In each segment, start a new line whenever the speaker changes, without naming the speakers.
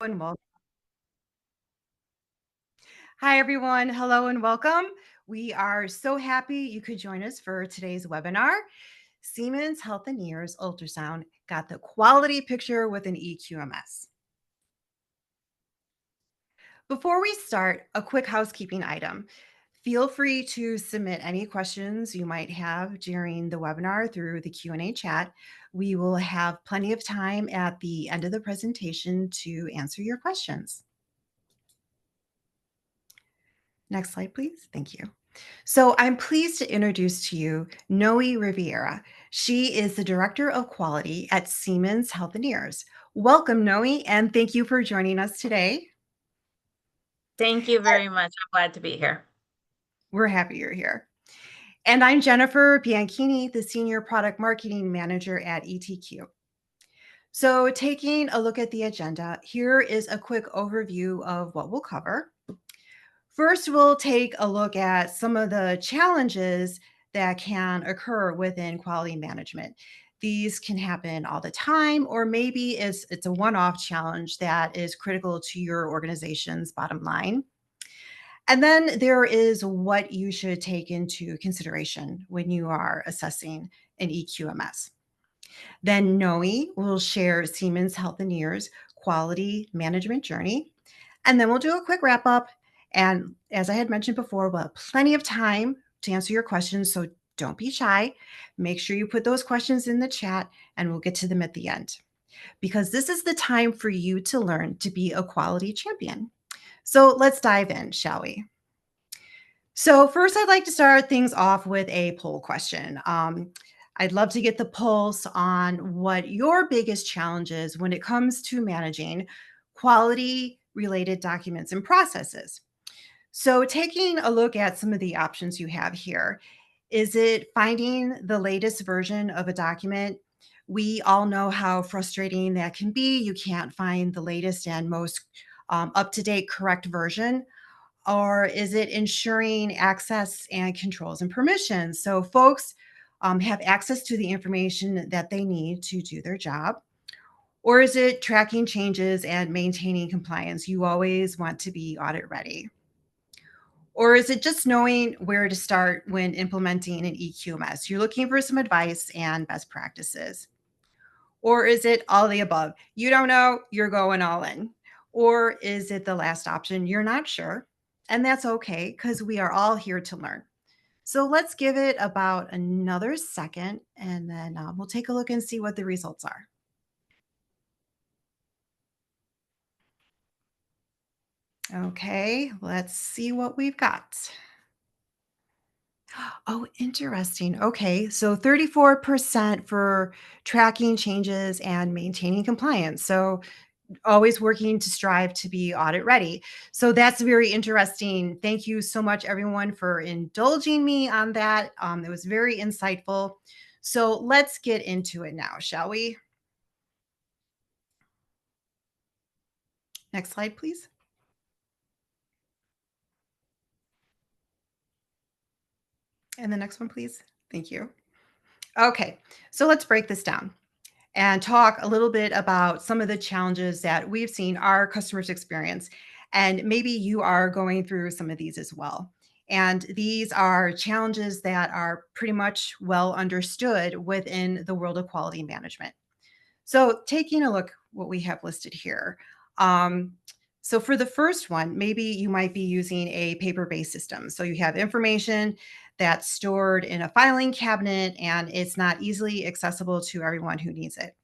And Hi, everyone. Hello and welcome. We are so happy you could join us for today's webinar. Siemens Healthineers Ultrasound got the quality picture with an eQMS. Before we start, a quick housekeeping item. Feel free to submit any questions you might have during the webinar through the Q&A chat. We will have plenty of time at the end of the presentation to answer your questions. Next slide, please. Thank you. So I'm pleased to introduce to you Noe Riviera. She is the Director of Quality at Siemens Healthineers. Welcome, Noe, and thank you for joining us today.
Thank you very much. I'm glad to be here.
We're happy you're here. And I'm Jennifer Bianchini, the Senior Product Marketing Manager at ETQ. So taking a look at the agenda, here is a quick overview of what we'll cover. First, we'll take a look at some of the challenges that can occur within quality management. These can happen all the time, or maybe it's a one-off challenge that is critical to your organization's bottom line. And then there is what you should take into consideration when you are assessing an eQMS. Then Noe will share Siemens Healthineers quality management journey. And then we'll do a quick wrap up. And as I had mentioned before, we'll have plenty of time to answer your questions. So don't be shy. Make sure you put those questions in the chat and we'll get to them at the end. Because this is the time for you to learn to be a quality champion. So let's dive in, shall we? So first, I'd like to start things off with a poll question. I'd love to get the pulse on what your biggest challenge is when it comes to managing quality related documents and processes. So taking a look at some of the options you have here, is it finding the latest version of a document? We all know how frustrating that can be. You can't find the latest and most up-to-date correct version. Or is it ensuring access and controls and permissions? So folks have access to the information that they need to do their job. Or is it tracking changes and maintaining compliance? You always want to be audit ready. Or is it just knowing where to start when implementing an eQMS? You're looking for some advice and best practices. Or is it all the above? You don't know, you're going all in. Or is it the last option? You're not sure. And that's okay because we are all here to learn. So let's give it about another second and then we'll take a look and see what the results are. Okay, let's see what we've got. Oh, interesting. Okay, so 34% for tracking changes and maintaining compliance. So always working to strive to be audit ready. So that's very interesting. Thank you so much, everyone, for indulging me on that. It was very insightful. So let's get into it now, shall we? Next slide, please. And the next one, please. Thank you. Okay, so let's break this down and talk a little bit about some of the challenges that we've seen our customers experience. And maybe you are going through some of these as well. And these are challenges that are pretty much well understood within the world of quality management. So taking a look what we have listed here. So for the first one, maybe you might be using a paper-based system. So you have information that's stored in a filing cabinet and it's not easily accessible to everyone who needs it.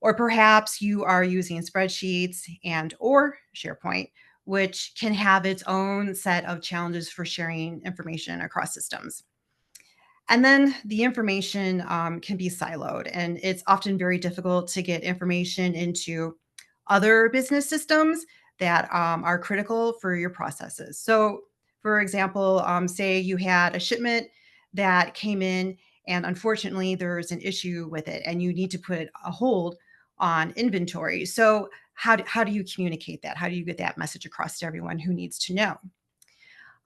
Or perhaps you are using spreadsheets and or SharePoint, which can have its own set of challenges for sharing information across systems. And then the information can be siloed, and it's often very difficult to get information into other business systems that are critical for your processes. So, for example, say you had a shipment that came in, and unfortunately, there's an issue with it, and you need to put a hold on inventory. So, how do you communicate that? How do you get that message across to everyone who needs to know?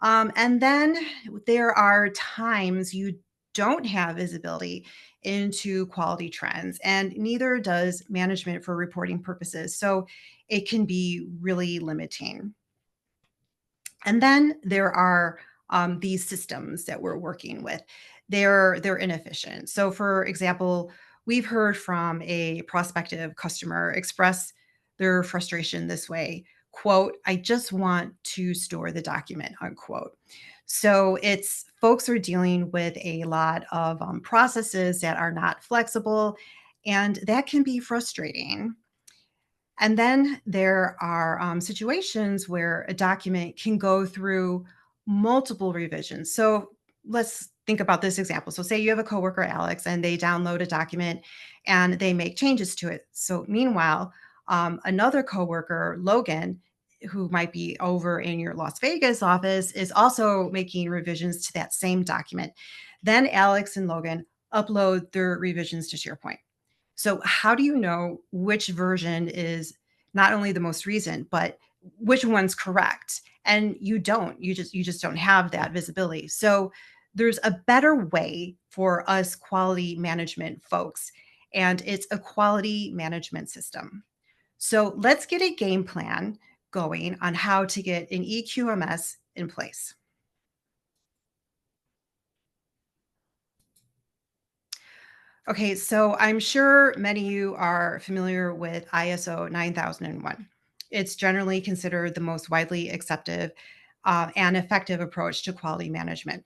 And then there are times you don't have visibility into quality trends, and neither does management for reporting purposes. So it can be really limiting. And then there are these systems that we're working with. They're inefficient. So, for example, we've heard from a prospective customer express their frustration this way: "Quote, I just want to store the document," unquote. So it's folks are dealing with a lot of processes that are not flexible, and that can be frustrating. And then there are situations where a document can go through multiple revisions. So let's think about this example. So, say you have a coworker, Alex, and they download a document and they make changes to it. So, meanwhile, another coworker, Logan, who might be over in your Las Vegas office, is also making revisions to that same document. Then Alex and Logan upload their revisions to SharePoint. So how do you know which version is not only the most recent, but which one's correct? And you don't. You just don't have that visibility. So there's a better way for us quality management folks, and it's a quality management system. So let's get a game plan going on how to get an eQMS in place. Okay, so I'm sure many of you are familiar with ISO 9001. It's generally considered the most widely accepted and effective approach to quality management.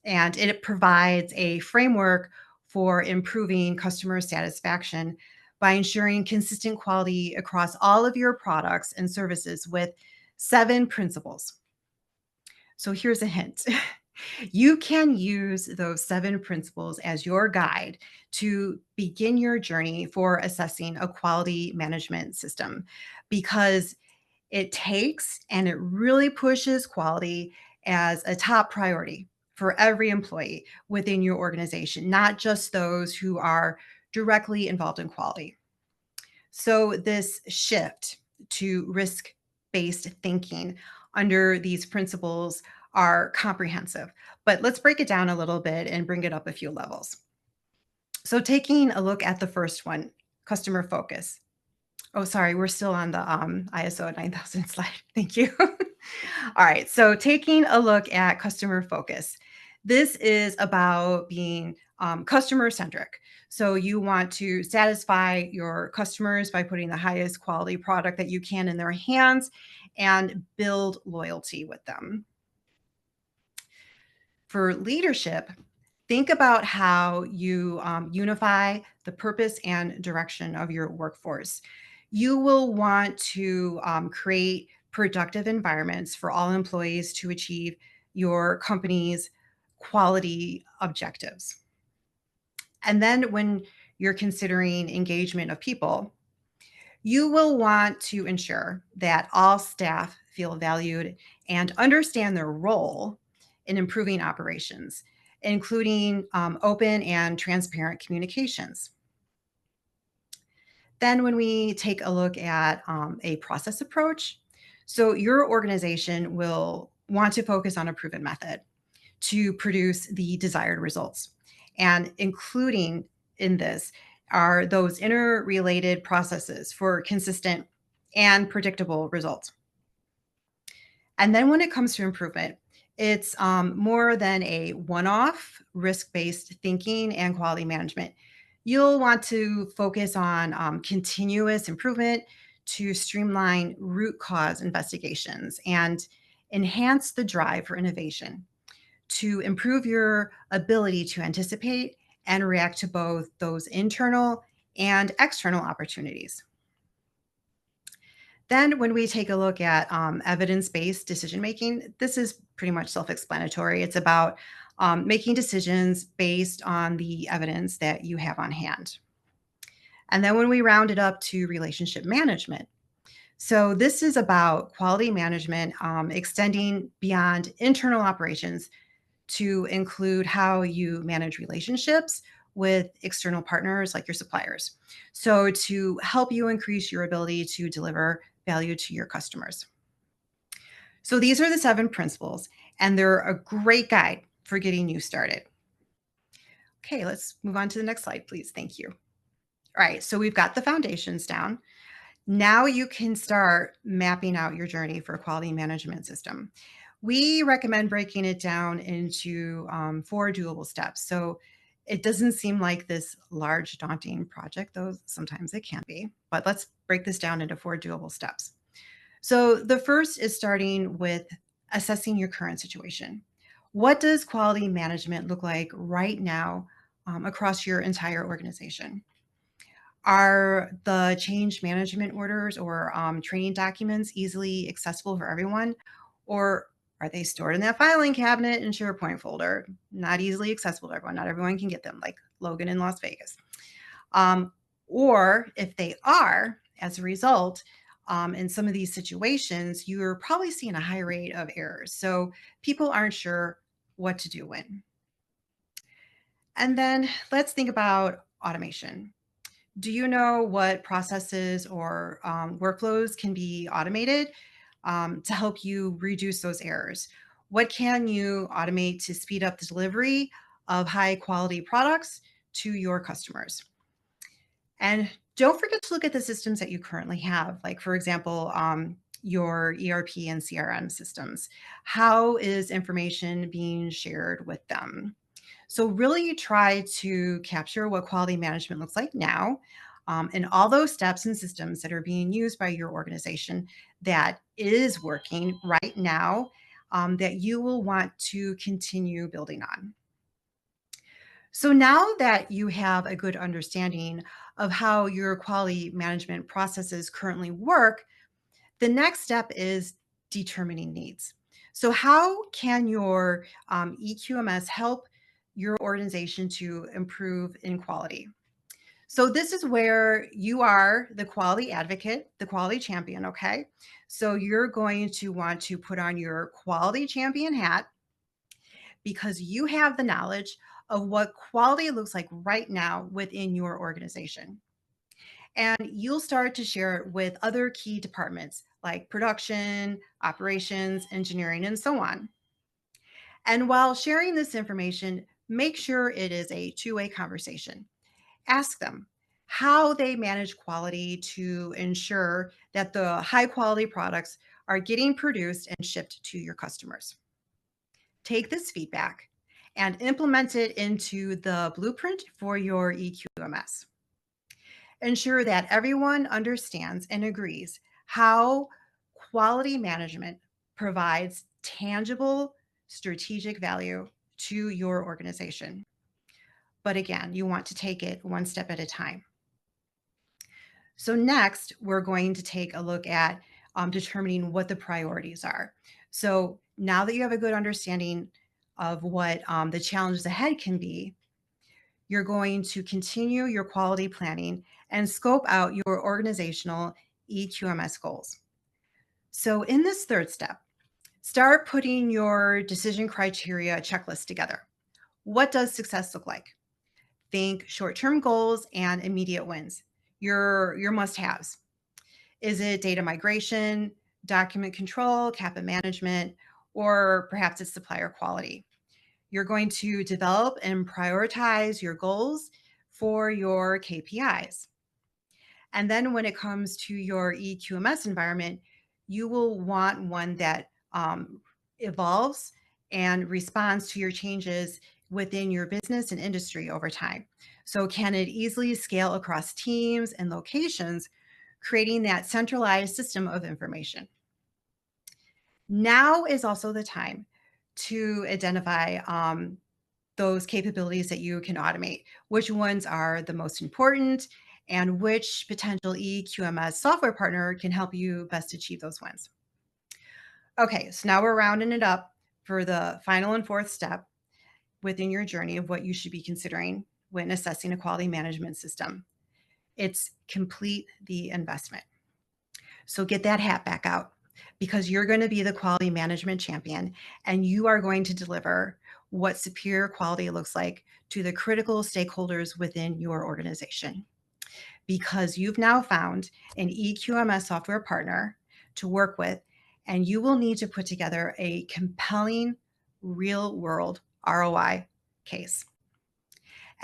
And it provides a framework for improving customer satisfaction by ensuring consistent quality across all of your products and services with 7 principles. So here's a hint. You can use those 7 principles as your guide to begin your journey for assessing a quality management system, because it takes and it really pushes quality as a top priority for every employee within your organization, not just those who are directly involved in quality. So, this shift to risk based thinking under these principles are comprehensive. But let's break it down a little bit and bring it up a few levels. So, taking a look at the first one, customer focus. Oh, sorry, we're still on the ISO 9000 slide. Thank you. All right, so taking a look at customer focus. This is about being customer centric. So you want to satisfy your customers by putting the highest quality product that you can in their hands and build loyalty with them. For leadership, think about how you unify the purpose and direction of your workforce. You will want to create productive environments for all employees to achieve your company's quality objectives. And then when you're considering engagement of people, you will want to ensure that all staff feel valued and understand their role in improving operations, including open and transparent communications. Then, when we take a look at a process approach, so your organization will want to focus on a proven method to produce the desired results. And including in this are those interrelated processes for consistent and predictable results. And then when it comes to improvement, it's more than a one off risk based thinking and quality management. You'll want to focus on continuous improvement to streamline root cause investigations and enhance the drive for innovation to improve your ability to anticipate and react to both those internal and external opportunities. Then, when we take a look at evidence based decision making, this is pretty much self explanatory. It's about making decisions based on the evidence that you have on hand. And then, when we round it up to relationship management, so this is about quality management extending beyond internal operations to include how you manage relationships with external partners like your suppliers. So, to help you increase your ability to deliver value to your customers. So, these are the 7 principles, and they're a great guide for getting you started. Okay, let's move on to the next slide, please. Thank you. All right, so we've got the foundations down. Now you can start mapping out your journey for a quality management system. We recommend breaking it down into 4 doable steps. So it doesn't seem like this large, daunting project, though sometimes it can be. But let's break this down into 4 doable steps. So the first is starting with assessing your current situation. What does quality management look like right now across your entire organization? Are the change management orders or training documents easily accessible for everyone? Or are they stored in that filing cabinet in SharePoint folder? Not easily accessible to everyone. Not everyone can get them, like Logan in Las Vegas. Um, or if they are, as a result, in some of these situations, you're probably seeing a high rate of errors. So people aren't sure what to do when. And then let's think about automation. Do you know what processes or workflows can be automated to help you reduce those errors? What can you automate to speed up the delivery of high quality products to your customers? And don't forget to look at the systems that you currently have, like, for example, your ERP and CRM systems. How is information being shared with them? So, really try to capture what quality management looks like now and all those steps and systems that are being used by your organization that is working right now that you will want to continue building on. So now that you have a good understanding of how your quality management processes currently work, the next step is determining needs. So, how can your eQMS help your organization to improve in quality? So, this is where you are the quality advocate, the quality champion, okay? So, you're going to want to put on your quality champion hat because you have the knowledge of what quality looks like right now within your organization. And you'll start to share it with other key departments like production, operations, engineering, and so on. And while sharing this information, make sure it is a two-way conversation. Ask them how they manage quality to ensure that the high quality products are getting produced and shipped to your customers. Take this feedback and implement it into the blueprint for your eQMS. Ensure that everyone understands and agrees how quality management provides tangible strategic value to your organization. But again, you want to take it one step at a time. So, next, we're going to take a look at determining what the priorities are. So, now that you have a good understanding of what the challenges ahead can be, you're going to continue your quality planning and scope out your organizational eQMS goals. So, in this third step, start putting your decision criteria checklist together. What does success look like? Think short-term goals and immediate wins. Your must-haves. Is it data migration, document control, CAPA management, or perhaps it's supplier quality? You're going to develop and prioritize your goals for your KPIs. And then when it comes to your eQMS environment, you will want one that evolves and responds to your changes within your business and industry over time. So, can it easily scale across teams and locations, creating that centralized system of information? Now is also the time to identify those capabilities that you can automate, which ones are the most important, and which potential eQMS software partner can help you best achieve those wins. Okay, so now we're rounding it up for the final and fourth step within your journey of what you should be considering when assessing a quality management system. It's complete the investment. So get that hat back out because you're going to be the quality management champion and you are going to deliver what superior quality looks like to the critical stakeholders within your organization. Because you've now found an eQMS software partner to work with, and you will need to put together a compelling real world ROI case.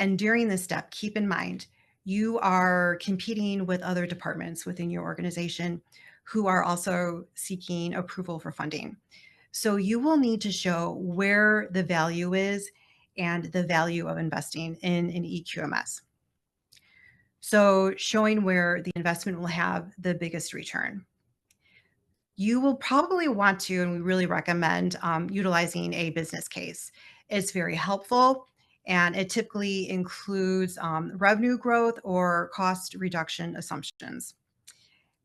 And during this step, keep in mind, you are competing with other departments within your organization who are also seeking approval for funding. So you will need to show where the value is and the value of investing in an eQMS. So showing where the investment will have the biggest return. You will probably want to, and we really recommend utilizing a business case. It's very helpful, and it typically includes revenue growth or cost reduction assumptions.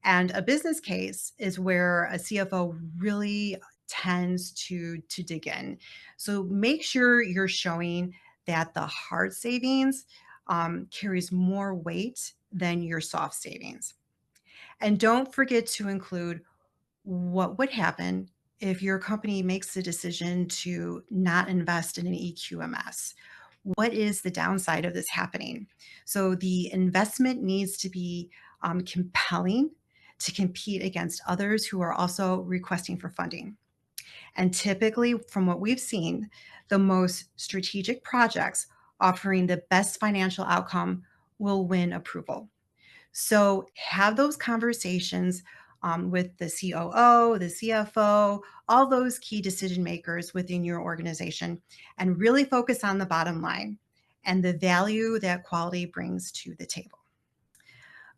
And a business case is where a CFO really tends to dig in. So make sure you're showing that the hard savings carries more weight than your soft savings. And don't forget to include what would happen if your company makes the decision to not invest in an eQMS. What is the downside of this happening? So the investment needs to be compelling to compete against others who are also requesting for funding. And typically, from what we've seen, the most strategic projects offering the best financial outcome will win approval. So have those conversations with the COO, the CFO, all those key decision makers within your organization, and really focus on the bottom line and the value that quality brings to the table.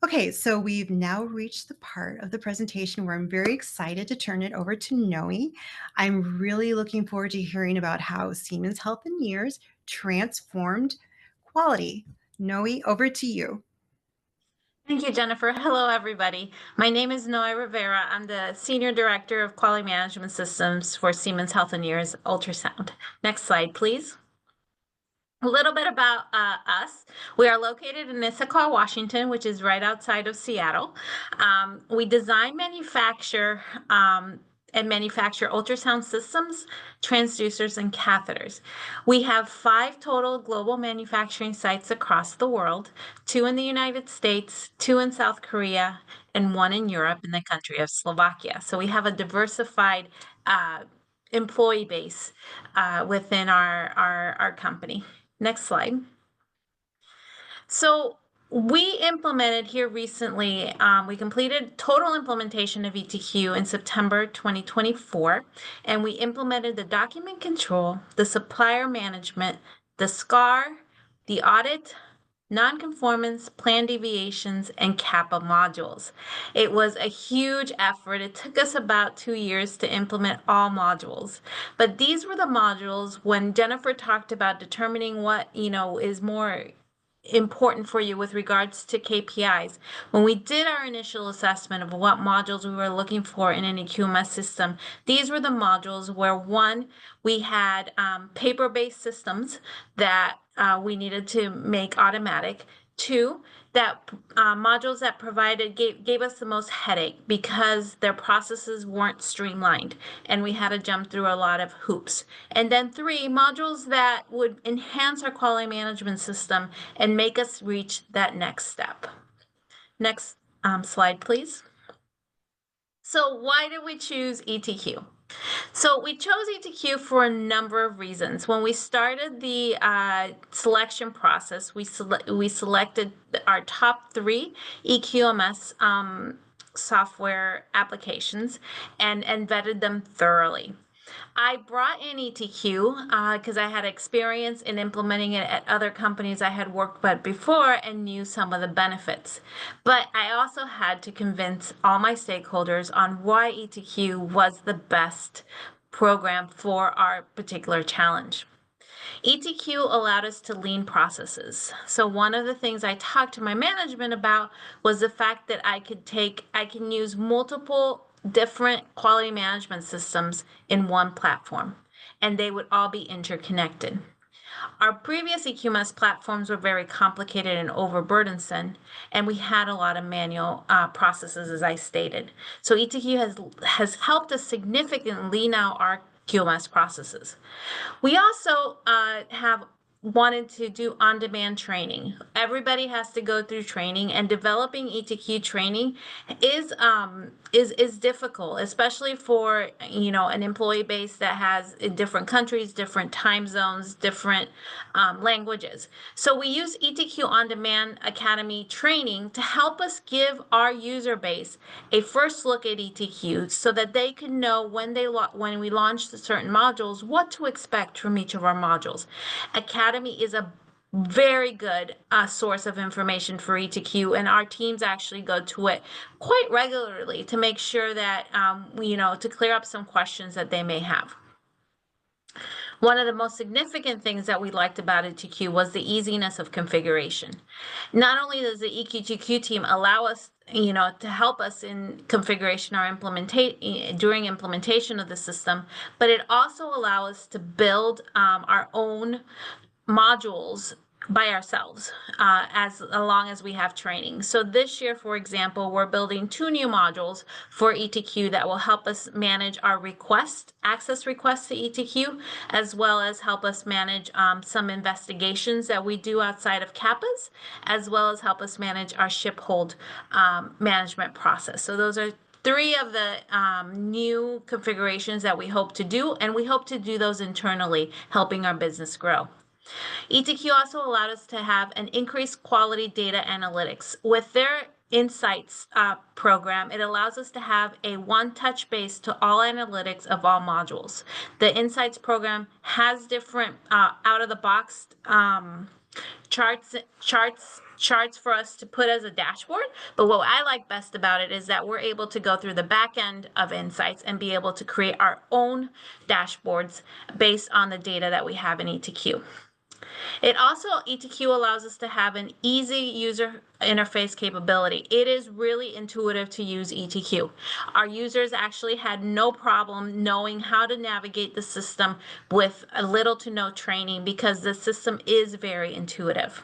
Okay, so we've now reached the part of the presentation where I'm very excited to turn it over to Noe. I'm really looking forward to hearing about how Siemens Healthineers transformed quality. Noe, over to you.
Thank you, Jennifer. Hello, everybody. My name is Noe Rivera. I'm the Senior Director of Quality Management Systems for Siemens Healthineers Ultrasound. Next slide, please. A little bit about us. We are located in Issaquah, Washington, which is right outside of Seattle. We design, manufacture, and manufacture ultrasound systems, transducers, and catheters. We have 5 total global manufacturing sites across the world, 2 in the United States, 2 in South Korea, and 1 in Europe in the country of Slovakia. So we have a diversified employee base within our company. Next slide. So we implemented here recently, we completed total implementation of ETQ in September 2024, and we implemented the document control, the supplier management, the SCAR, the audit, nonconformance, plan deviations, and CAPA modules. It was a huge effort. It took us about 2 years to implement all modules. But these were the modules when Jennifer talked about determining what, is more important for you with regards to KPIs. When we did our initial assessment of what modules we were looking for in an eQMS system, these were the modules where, one, we had paper-based systems that we needed to make automatic. 2, that modules that gave us the most headache because their processes weren't streamlined and we had to jump through a lot of hoops. And then 3, modules that would enhance our quality management system and make us reach that next step. Next slide, please. So why did we choose ETQ? So we chose ETQ for a number of reasons. When we started the selection process, we selected our top 3 eQMS software applications and vetted them thoroughly. I brought in ETQ because I had experience in implementing it at other companies I had worked with before and knew some of the benefits. But I also had to convince all my stakeholders on why ETQ was the best program for our particular challenge. ETQ allowed us to lean processes. So one of the things I talked to my management about was the fact that I can use multiple different quality management systems in one platform, and they would all be interconnected. Our previous eQMS platforms were very complicated and overburdensome, and we had a lot of manual processes, as I stated. So ETQ has helped us significantly lean out our QMS processes. We also have wanted to do on-demand training. Everybody has to go through training, and developing ETQ training is difficult, especially for an employee base that has in different countries, different time zones, different languages. So we use ETQ On-Demand Academy training to help us give our user base a first look at ETQ, so that they can know when we launch the certain modules what to expect from each of our modules. Academy is a very good source of information for ETQ, and our teams actually go to it quite regularly to make sure that to clear up some questions that they may have. One of the most significant things that we liked about ETQ was the easiness of configuration. Not only does the ETQ team allow us to help us in configuration or during implementation of the system, but it also allows us to build our own modules by ourselves as long as we have training. So this year, for example, we're building 2 new modules for ETQ that will help us manage our access requests to ETQ, as well as help us manage some investigations that we do outside of CAPAs, as well as help us manage our ship hold management process. So those are 3 of the new configurations that we hope to do, and we hope to do those internally, helping our business grow. ETQ also allowed us to have an increased quality data analytics. With their Insights program, it allows us to have a one-touch base to all analytics of all modules. The Insights program has different out-of-the-box charts for us to put as a dashboard, but what I like best about it is that we're able to go through the back end of Insights and be able to create our own dashboards based on the data that we have in ETQ. ETQ allows us to have an easy user interface capability. It is really intuitive to use ETQ. Our users actually had no problem knowing how to navigate the system with little to no training, because the system is very intuitive.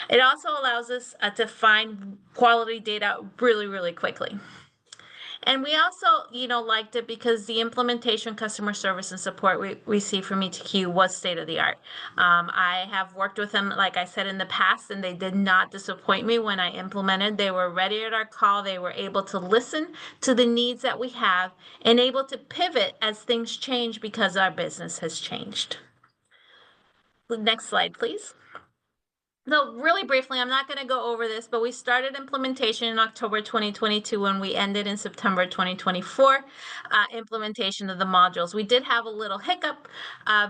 It also allows us to find quality data really, really quickly. And we also, liked it because the implementation, customer service, and support we received from ETQ was state of the art. I have worked with them, like I said, in the past, and they did not disappoint me when I implemented. They were ready at our call. They were able to listen to the needs that we have and able to pivot as things change because our business has changed. The next slide, please. So really briefly, I'm not going to go over this, but we started implementation in October 2022 and we ended in September 2024, implementation of the modules. We did have a little hiccup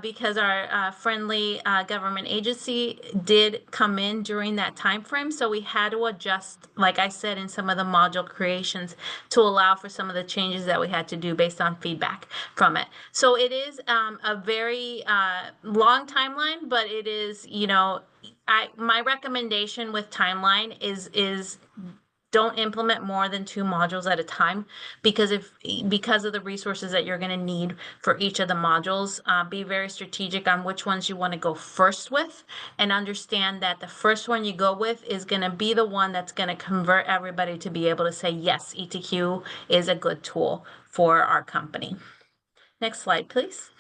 because our friendly government agency did come in during that time frame. So we had to adjust, like I said, in some of the module creations to allow for some of the changes that we had to do based on feedback from it. So it is a very long timeline, but it is, my recommendation with timeline is don't implement more than 2 modules at a time, because of the resources that you're going to need for each of the modules. Be very strategic on which ones you want to go first with, and understand that the first one you go with is going to be the one that's going to convert everybody to be able to say, yes, ETQ is a good tool for our company. Next slide, please.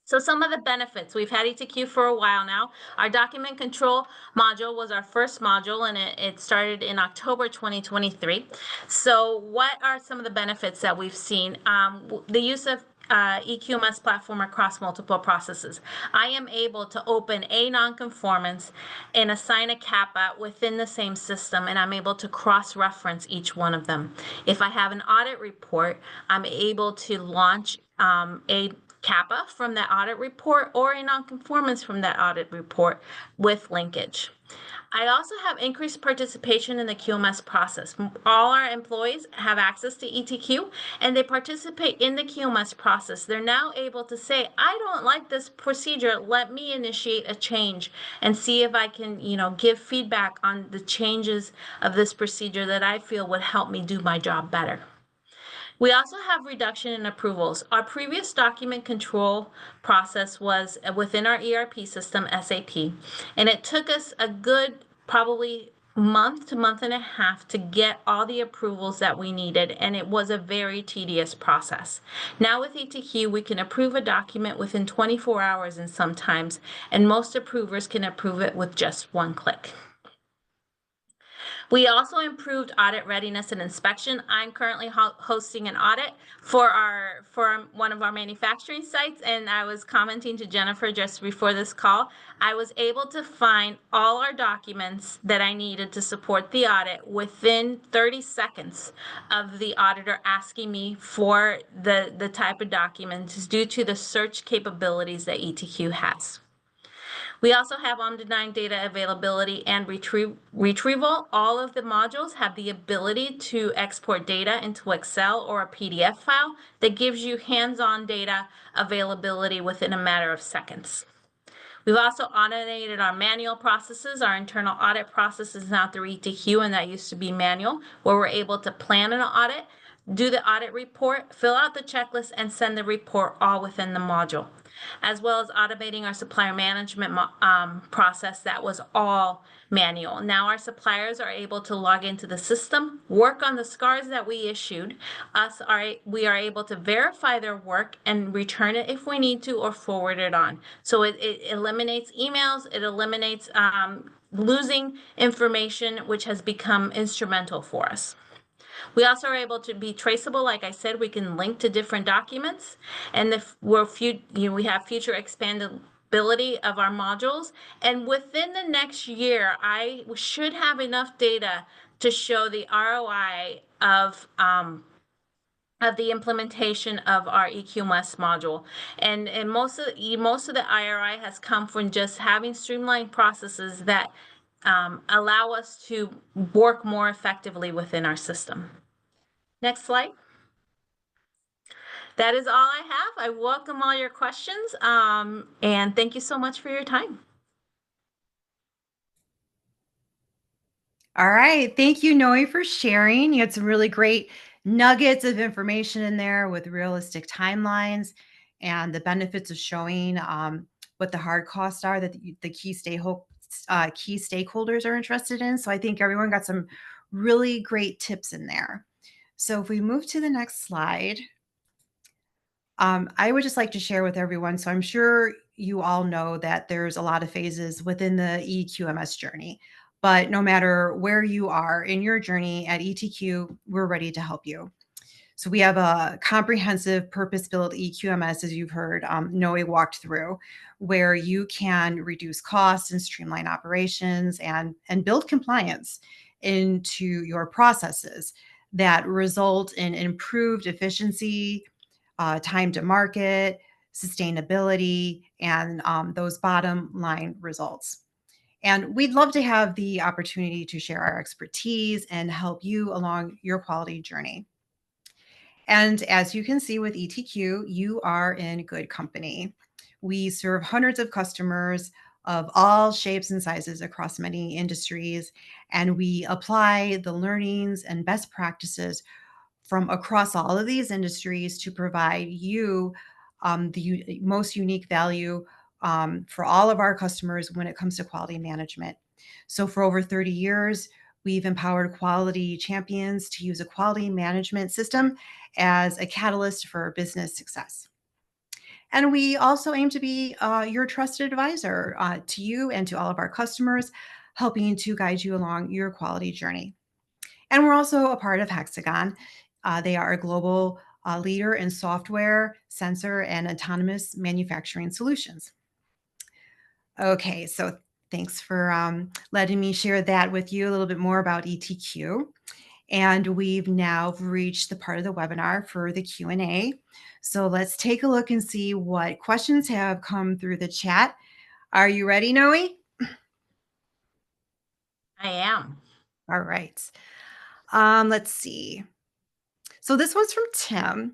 So some of the benefits, we've had ETQ for a while now. Our document control module was our first module, and it started in October 2023. So what are some of the benefits that we've seen? The use of eQMS platform across multiple processes. I am able to open a nonconformance and assign a CAPA within the same system, and I'm able to cross-reference each one of them. If I have an audit report, I'm able to launch a CAPA from that audit report or a nonconformance from that audit report with linkage. I also have increased participation in the QMS process. All our employees have access to ETQ and they participate in the QMS process. They're now able to say, I don't like this procedure. Let me initiate a change and see if I can, give feedback on the changes of this procedure that I feel would help me do my job better. We also have reduction in approvals. Our previous document control process was within our ERP system, SAP, and it took us a good probably month to month and a half to get all the approvals that we needed, and it was a very tedious process. Now with ETQ, we can approve a document within 24 hours and sometimes, and most approvers can approve it with just one click. We also improved audit readiness and inspection. I'm currently hosting an audit for one of our manufacturing sites, and I was commenting to Jennifer just before this call. I was able to find all our documents that I needed to support the audit within 30 seconds of the auditor asking me for the type of documents due to the search capabilities that ETQ has. We also have Omnidyne data availability and retrieval. All of the modules have the ability to export data into Excel or a PDF file that gives you hands-on data availability within a matter of seconds. We've also automated our manual processes. Our internal audit process is now through ETQ, and that used to be manual, where we're able to plan an audit, do the audit report, fill out the checklist, and send the report all within the module, as well as automating our supplier management process that was all manual. Now our suppliers are able to log into the system, work on the scars that we issued. We are able to verify their work and return it if we need to or forward it on. So it eliminates emails, it eliminates losing information, which has become instrumental for us. We also are able to be traceable. Like I said, we can link to different documents, and we have future expandability of our modules. And within the next year, I should have enough data to show the ROI of the implementation of our eQMS module. And most of the IRI has come from just having streamlined processes that allow us to work more effectively within our system. Next slide. That is all I have. I welcome all your questions, and thank you so much for your time.
All right. Thank you, Noe, for sharing. You had some really great nuggets of information in there with realistic timelines and the benefits of showing what the hard costs are that the key stakeholders are interested in. So I think everyone got some really great tips in there. So if we move to the next slide, I would just like to share with everyone. So I'm sure you all know that there's a lot of phases within the eQMS journey, but no matter where you are in your journey at ETQ, we're ready to help you. So we have a comprehensive purpose-built eQMS, as you've heard Noe walked through, where you can reduce costs and streamline operations and build compliance into your processes that result in improved efficiency, time to market, sustainability, and those bottom line results. And we'd love to have the opportunity to share our expertise and help you along your quality journey. And as you can see with ETQ, you are in good company. We serve hundreds of customers of all shapes and sizes across many industries, and we apply the learnings and best practices from across all of these industries to provide you the most unique value for all of our customers when it comes to quality management. So for over 30 years, we've empowered quality champions to use a quality management system as a catalyst for business success. And we also aim to be your trusted advisor to you and to all of our customers, helping to guide you along your quality journey. And we're also a part of Hexagon. They are a global leader in software, sensor, and autonomous manufacturing solutions. Okay, so thanks for letting me share that with you a little bit more about ETQ. And we've now reached the part of the webinar for the Q&A. So let's take a look and see what questions have come through the chat. Are you ready, Noe?
I am.
All right. Let's see. So this one's from Tim.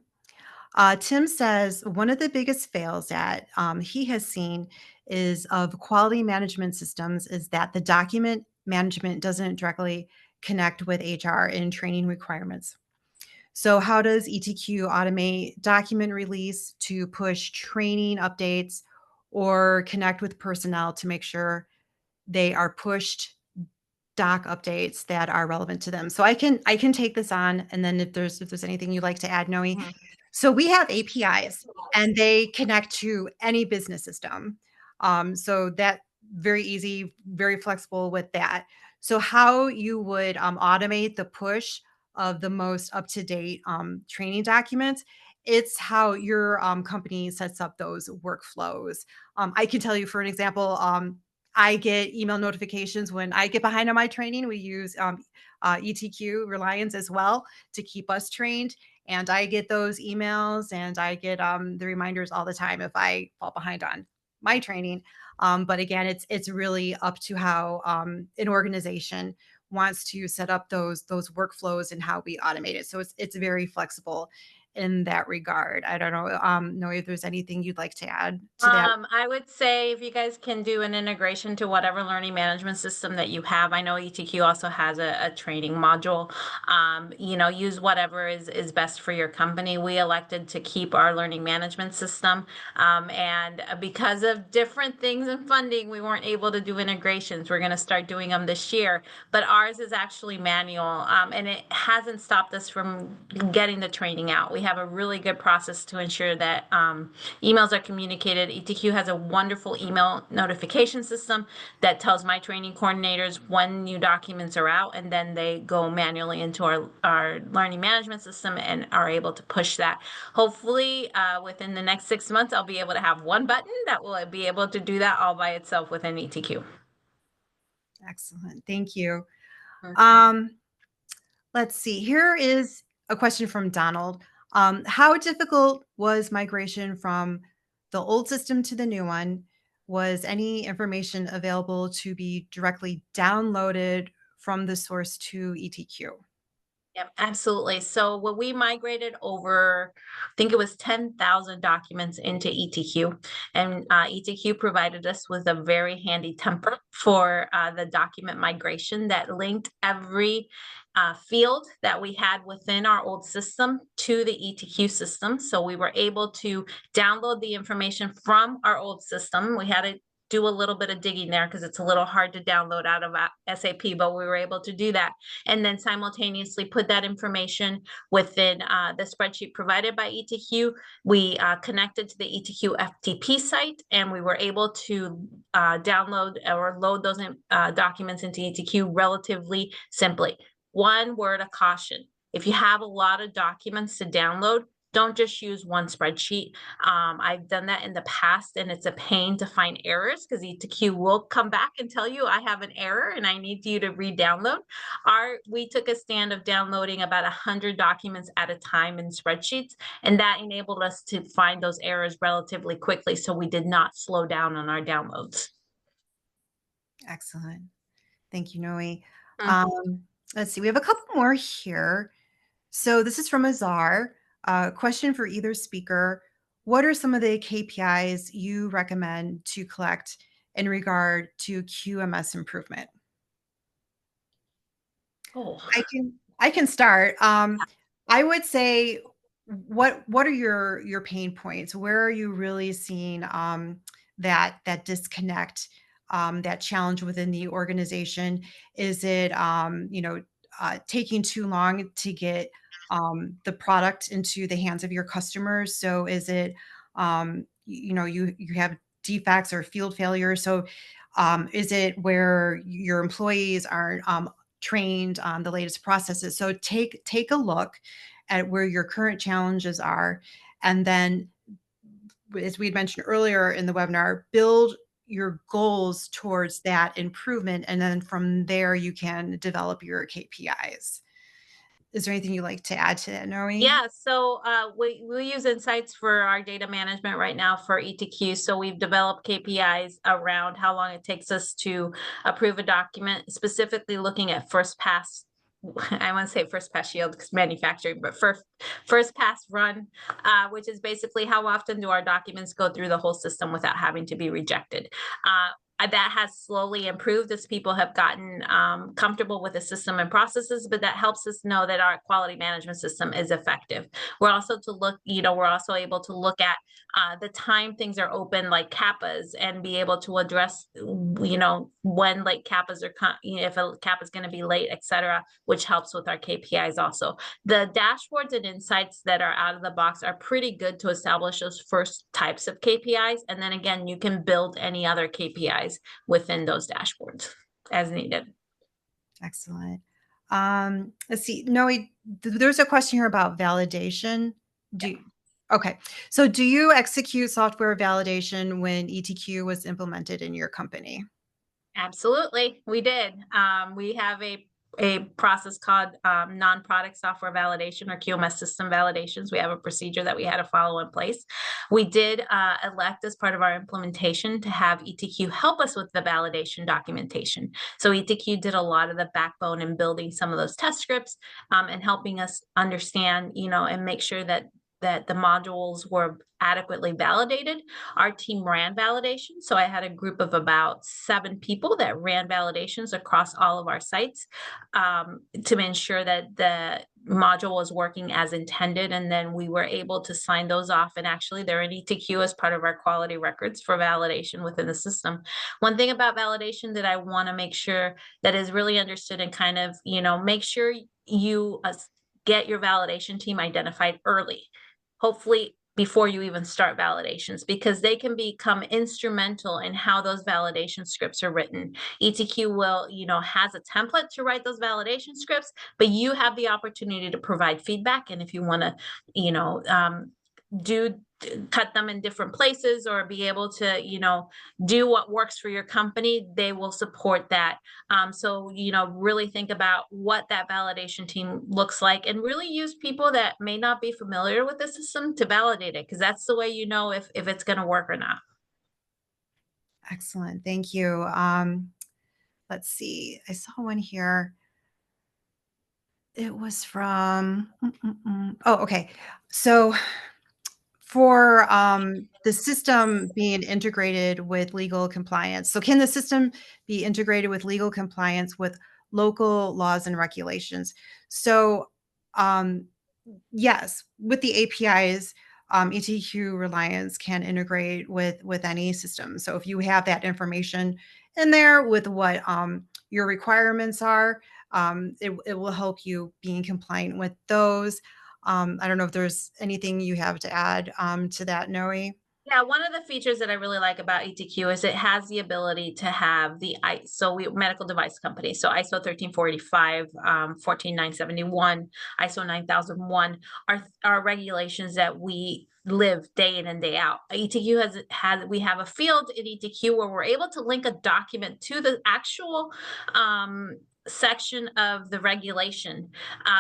Tim says one of the biggest fails that he has seen is of quality management systems is that the document management doesn't directly connect with HR and training requirements. So how does ETQ automate document release to push training updates or connect with personnel to make sure they are pushed doc updates that are relevant to them. So I can take this on, and then if there's anything you'd like to add, Noe.
Mhm.
So we have APIs, and they connect to any business system. So that very easy, very flexible with that. So how you would automate the push of the most up to date training documents? It's how your company sets up those workflows. I can tell you, for an example, I get email notifications when I get behind on my training. We use ETQ Reliance as well to keep us trained. And I get those emails, and I get the reminders all the time if I fall behind on my training. But again, it's really up to how an organization wants to set up those workflows and how we automate it. So it's very flexible in that regard. I don't know if there's anything you'd like to add to that.
I would say if you guys can do an integration to whatever learning management system that you have. I know ETQ also has a training module. Use whatever is best for your company. We elected to keep our learning management system. And because of different things and funding, we weren't able to do integrations. We're going to start doing them this year, but ours is actually manual, and it hasn't stopped us from getting the training out. We have a really good process to ensure that emails are communicated. ETQ has a wonderful email notification system that tells my training coordinators when new documents are out, and then they go manually into our learning management system and are able to push that. Hopefully, within the next 6 months, I'll be able to have one button that will be able to do that all by itself within ETQ.
Excellent. Thank you.
Mhm.
Um, let's see. Here is a question from Donald. How difficult was migration from the old system to the new one? Was any information available to be directly downloaded from the source to ETQ?
Yep, absolutely. So when we migrated over, I think it was 10,000 documents into ETQ, and ETQ provided us with a very handy template for the document migration that linked every field that we had within our old system to the ETQ system. So we were able to download the information from our old system. We had to do a little bit of digging there because it's a little hard to download out of SAP, but we were able to do that and then simultaneously put that information within the spreadsheet provided by ETQ. We connected to the ETQ FTP site, and we were able to download or load those documents into ETQ relatively simply. One word of caution: if you have a lot of documents to download, don't just use one spreadsheet. I've done that in the past, and it's a pain to find errors because ETQ will come back and tell you I have an error and I need you to re-download. We took a stand of downloading about 100 documents at a time in spreadsheets, and that enabled us to find those errors relatively quickly, so we did not slow down on our downloads.
Excellent. Thank you, Noe.
Mm.
Um, let's see. We have a couple more here. So this is from Azar. Question for either speaker. What are some of the KPIs you recommend to collect in regard to QMS improvement?
Oh,
I can start. I would say, what are your pain points? Where are you really seeing that disconnect, that challenge within the organization? Is it taking too long to get the product into the hands of your customers? So is it you have defects or field failures? So is it where your employees aren't trained on the latest processes? So take a look at where your current challenges are, and then, as we had mentioned earlier in the webinar, build your goals towards that improvement, and then from there you can develop your KPIs. Is there anything you'd like to add to that, Noe?
yeah, so we use Insights for our data management right now for ETQ. So we've developed KPIs around how long it takes us to approve a document, specifically looking at first pass. I want to say first pass yield because manufacturing, but first pass run, which is basically how often do our documents go through the whole system without having to be rejected. that has slowly improved as people have gotten comfortable with the system and processes, but that helps us know that our quality management system is effective. We're also able to look at the time things are open, like CAPAs, and be able to address, when late CAPAs are, if a CAPA is going to be late, et cetera, which helps with our KPIs also. The dashboards and insights that are out of the box are pretty good to establish those first types of KPIs. And then again, you can build any other KPIs within those dashboards as needed.
Excellent. Let's see. Noe, there's a question here about validation. Okay. So do you execute software validation when ETQ was implemented in your company?
Absolutely, we did. We have a process called non-product software validation, or QMS system validations. We have a procedure that we had to follow in place. We did elect, as part of our implementation, to have ETQ help us with the validation documentation. So ETQ did a lot of the backbone in building some of those test scripts, and helping us understand, and make sure that the modules were adequately validated. Our team ran validation. So I had a group of about 7 people that ran validations across all of our sites, to ensure that the module was working as intended. And then we were able to sign those off. And actually, they're in ETQ as part of our quality records for validation within the system. One thing about validation that I want to make sure that is really understood, and kind of, make sure you get your validation team identified early, hopefully before you even start validations, because they can become instrumental in how those validation scripts are written. ETQ will, has a template to write those validation scripts, but you have the opportunity to provide feedback. And if you want to, cut them in different places, or be able to, do what works for your company, they will support that. So, really think about what that validation team looks like, and really use people that may not be familiar with the system to validate it, because that's the way you know if it's going to work or not.
Excellent. Thank you. Let's see. I saw one here. It was from, oh, okay. So for the system being integrated with legal compliance. So can the system be integrated with legal compliance with local laws and regulations? So yes, with the APIs, ETQ Reliance can integrate with any system. So if you have that information in there with what your requirements are, it will help you being compliant with those. I don't know if there's anything you have to add to that, Noe.
Yeah, one of the features that I really like about ETQ is it has the ability to have the medical device company. So ISO 13485, 14971, ISO 9001 are regulations that we live day in and day out. ETQ we have a field in ETQ where we're able to link a document to the actual section of the regulation,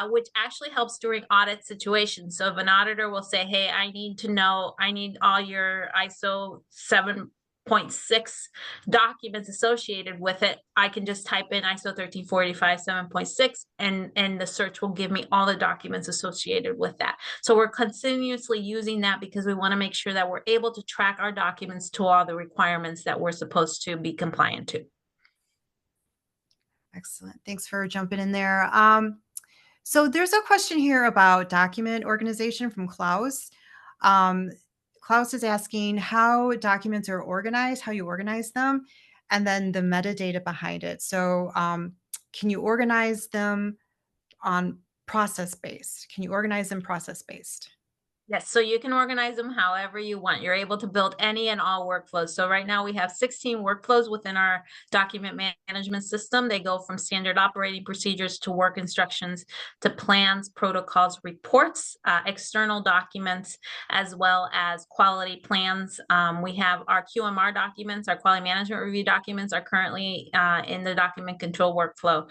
which actually helps during audit situations. So if an auditor will say, hey, I need all your ISO 7.6 documents associated with it, I can just type in ISO 13485 7.6, and the search will give me all the documents associated with that. So we're continuously using that because we want to make sure that we're able to track our documents to all the requirements that we're supposed to be compliant to.
Excellent. Thanks for jumping in there. So there's a question here about document organization from Klaus. Klaus is asking how documents are organized, how you organize them, and then the metadata behind it. So can you organize them on process-based? Can you organize them process-based?
Yes, so you can organize them however you want. You're able to build any and all workflows. So right now we have 16 workflows within our document management system. They go from standard operating procedures to work instructions to plans, protocols, reports, external documents, as well as quality plans. We have our QMR documents, our quality management review documents are currently in the document control workflow.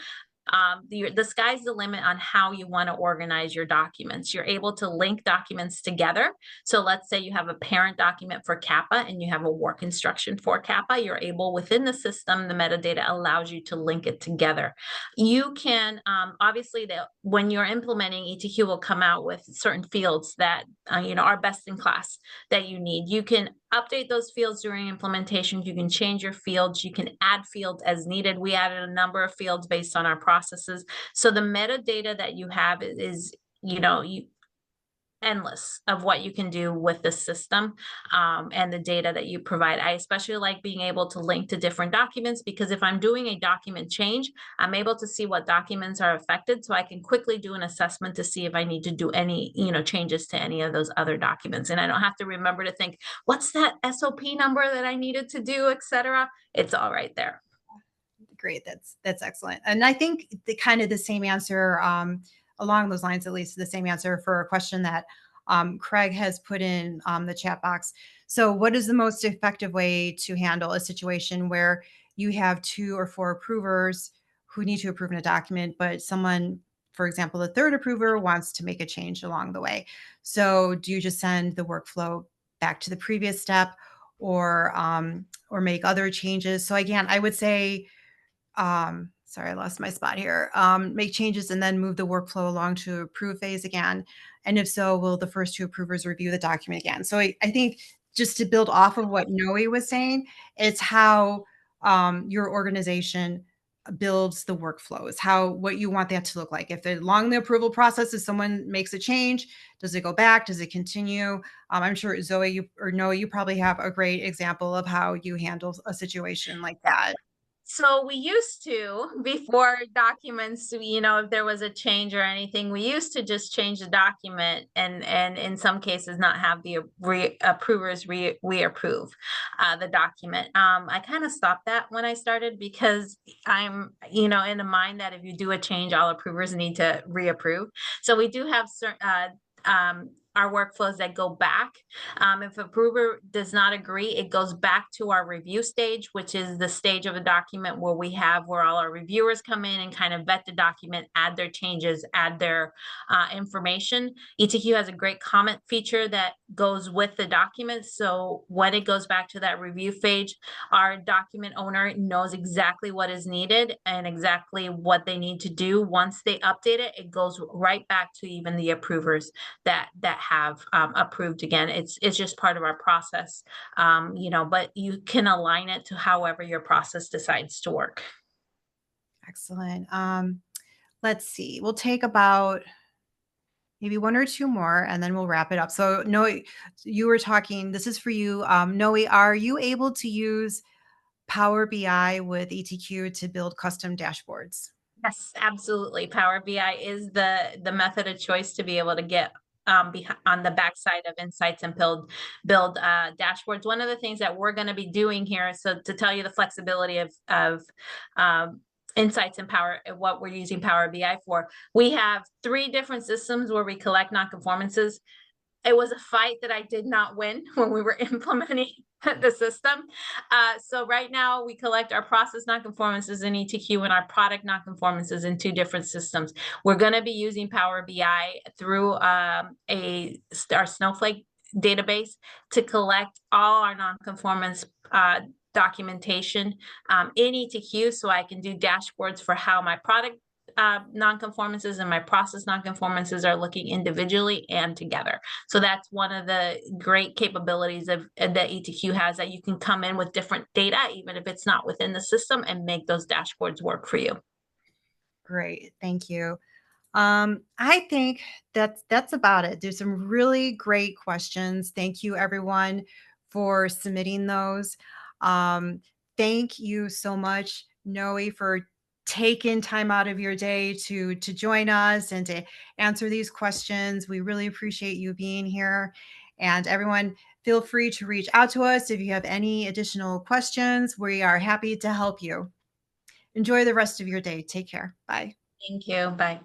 The sky's the limit on how you want to organize your documents. You're able to link documents together. So let's say you have a parent document for CAPA and you have a work instruction for CAPA. You're able, within the system, the metadata allows you to link it together. You can, obviously, when you're implementing, ETQ will come out with certain fields that are best in class that you need. You can update those fields during implementation. You can change your fields. You can add fields as needed. We added a number of fields based on our processes. So the metadata that you have is, endless of what you can do with the system, and the data that you provide. I especially like being able to link to different documents, because if I'm doing a document change, I'm able to see what documents are affected, so I can quickly do an assessment to see if I need to do any, changes to any of those other documents. And I don't have to remember to think, what's that SOP number that I needed to do, etc. It's all right there.
Great. That's excellent. And I think the kind of the same answer, along those lines, at least the same answer for a question that Craig has put in the chat box. So what is the most effective way to handle a situation where you have 2 or 4 approvers who need to approve in a document, but someone, for example, the third approver wants to make a change along the way? So do you just send the workflow back to the previous step, or make other changes? So again, I would say, sorry, I lost my spot here. Make changes and then move the workflow along to approve phase again. And if so, will the first 2 approvers review the document again? So I think, just to build off of what Noe was saying, it's how your organization builds the workflows, what you want that to look like. If along the approval process, if someone makes a change, does it go back? Does it continue? I'm sure Zoe or Noe, you probably have a great example of how you handle a situation like that.
So we used to, before documents, if there was a change or anything, we used to just change the document, and in some cases not have the approvers reapprove the document. I kind of stopped that when I started, because I'm, in the mind that if you do a change, all approvers need to reapprove. So we do have certain our workflows that go back. If approver does not agree, it goes back to our review stage, which is the stage of a document where all our reviewers come in and kind of vet the document, add their changes, add their information. ETQ has a great comment feature that goes with the document. So when it goes back to that review phase, our document owner knows exactly what is needed and exactly what they need to do. Once they update it, it goes right back to even the approvers that have approved again. It's just part of our process, but you can align it to however your process decides to work.
Excellent. Let's see. We'll take about maybe 1 or 2 more, and then we'll wrap it up. So, Noe, you were talking. This is for you. Noe, are you able to use Power BI with ETQ to build custom dashboards?
Yes, absolutely. Power BI is the method of choice to be able to get on the backside of insights and build dashboards. One of the things that we're going to be doing here, so to tell you the flexibility of insights and what we're using Power BI for, we have 3 different systems where we collect nonconformances. It was a fight that I did not win when we were implementing the system. So right now we collect our process nonconformances in ETQ and our product nonconformances in 2 different systems. We're going to be using Power BI through our Snowflake database to collect all our nonconformance documentation in ETQ, so I can do dashboards for how my product nonconformances and my process nonconformances are looking individually and together. So that's one of the great capabilities that ETQ has, that you can come in with different data, even if it's not within the system, and make those dashboards work for you.
Great. Thank you. I think that's about it. There's some really great questions. Thank you, everyone, for submitting those. Thank you so much, Noe, for taking time out of your day to join us and to answer these questions. We really appreciate you being here. And everyone, feel free to reach out to us if you have any additional questions. We are happy to help you. Enjoy the rest of your day. Take care. Bye.
Thank you. Bye.